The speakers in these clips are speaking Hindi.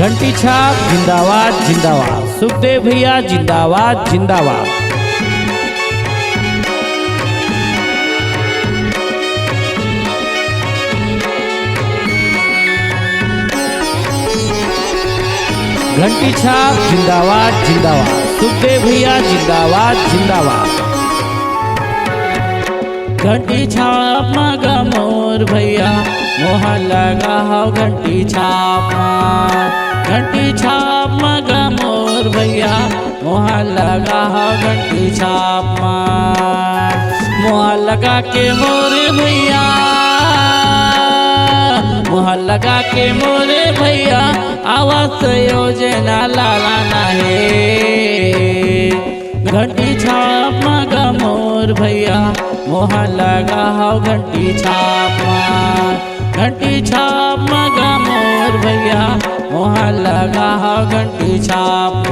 घंटी छाप जिंदाबाद जिंदाबाद, सुखदेव भैया जिंदाबाद जिंदाबाद। घंटी छाप जिंदाबाद जिंदाबाद, सुखदेव भैया जिंदाबाद जिंदाबाद। घंटी छाप मगा मोर भैया मोहा लगा हो घंटी छाप। घंटी छाप मगा मोर भैया मोहा लगा हो घंटी छाप। मोहा लगा के मोरे भैया, मोहा लगा के मोरे भैया आवास योजना लाना है। घंटी छाप मगा मोर भैया मोहा लगा हो घंटी छाप। घंटी छाप मगा मोर भैया मोहा लगा हो घंटी छाप।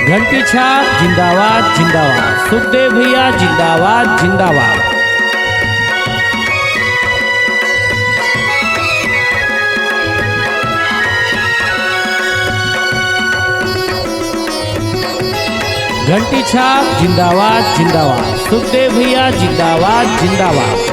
घंटी छाप जिंदाबाद जिंदाबाद, सुखदेव भैया जिंदाबाद जिंदाबाद। घंटी छाप जिंदाबाद जिंदाबाद, सुखदेव भैया जिंदाबाद जिंदाबाद।